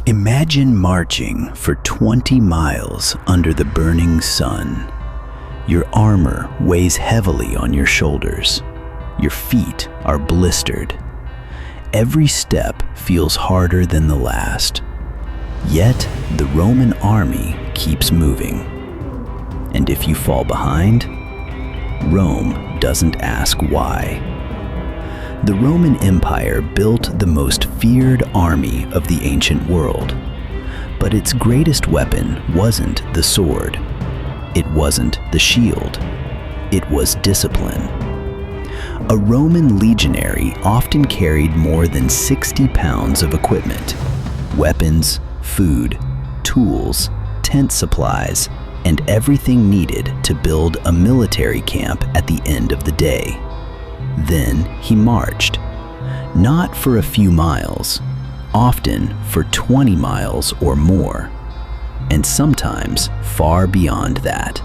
Imagine marching for 20 miles under the burning sun. Your armor weighs heavily on your shoulders. Your feet are blistered. Every step feels harder than the last. Yet the Roman army keeps moving. And if you fall behind, Rome doesn't ask why. The Roman Empire built the most feared army of the ancient world. But its greatest weapon wasn't the sword. It wasn't the shield. It was discipline. A Roman legionary often carried more than 60 pounds of equipment, weapons, food, tools, tent supplies, and everything needed to build a military camp at the end of the day. Then he marched, not for a few miles, often for 20 miles or more, and sometimes far beyond that.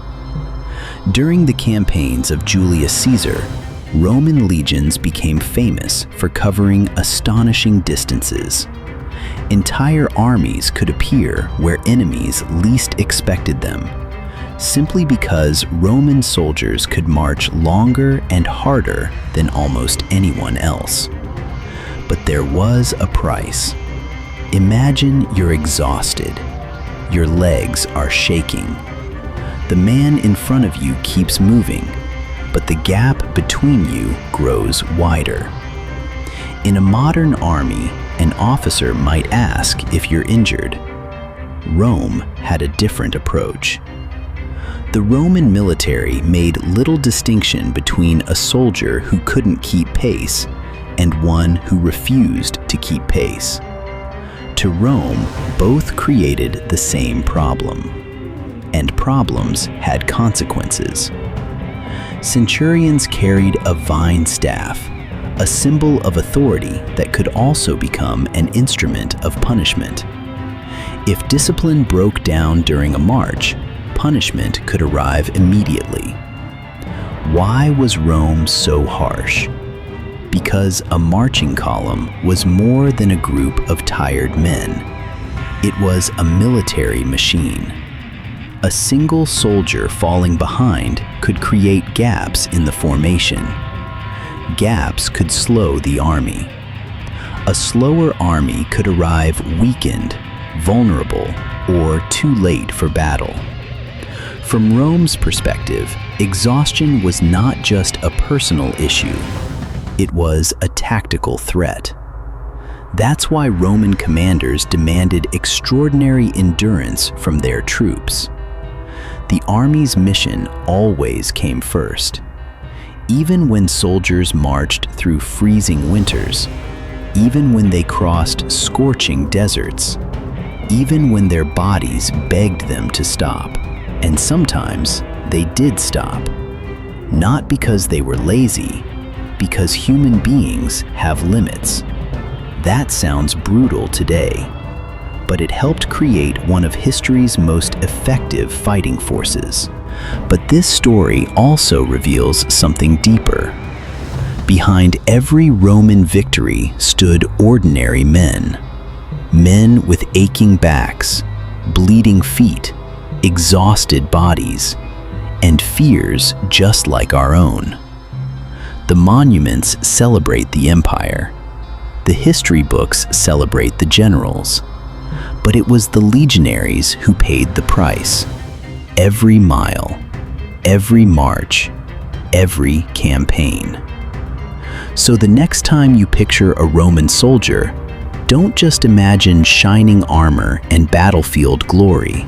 During the campaigns of Julius Caesar, Roman legions became famous for covering astonishing distances. Entire armies could appear where enemies least expected them, simply because Roman soldiers could march longer and harder than almost anyone else. But there was a price. Imagine you're exhausted. Your legs are shaking. The man in front of you keeps moving, but the gap between you grows wider. In a modern army, an officer might ask if you're injured. Rome had a different approach. The Roman military made little distinction between a soldier who couldn't keep pace and one who refused to keep pace. To Rome, both created the same problem, and problems had consequences. Centurions carried a vine staff, a symbol of authority that could also become an instrument of punishment. If discipline broke down during a march, punishment could arrive immediately. Why was Rome so harsh? Because a marching column was more than a group of tired men. It was a military machine. A single soldier falling behind could create gaps in the formation. Gaps could slow the army. A slower army could arrive weakened, vulnerable, or too late for battle. From Rome's perspective, exhaustion was not just a personal issue. It was a tactical threat. That's why Roman commanders demanded extraordinary endurance from their troops. The army's mission always came first. Even when soldiers marched through freezing winters, even when they crossed scorching deserts, even when their bodies begged them to stop, and sometimes they did stop. Not because they were lazy, because human beings have limits. That sounds brutal today, but it helped create one of history's most effective fighting forces. But this story also reveals something deeper. Behind every Roman victory stood ordinary men. Men with aching backs, bleeding feet, exhausted bodies, and fears just like our own. The monuments celebrate the empire. The history books celebrate the generals. But it was the legionaries who paid the price. Every mile, every march, every campaign. So the next time you picture a Roman soldier, don't just imagine shining armor and battlefield glory.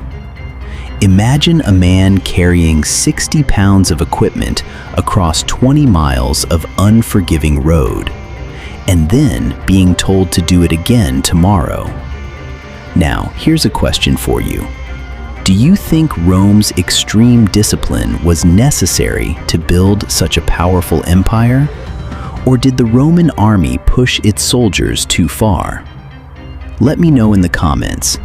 Imagine a man carrying 60 pounds of equipment across 20 miles of unforgiving road, and then being told to do it again tomorrow. Now, here's a question for you. Do you think Rome's extreme discipline was necessary to build such a powerful empire? Or did the Roman army push its soldiers too far? Let me know in the comments.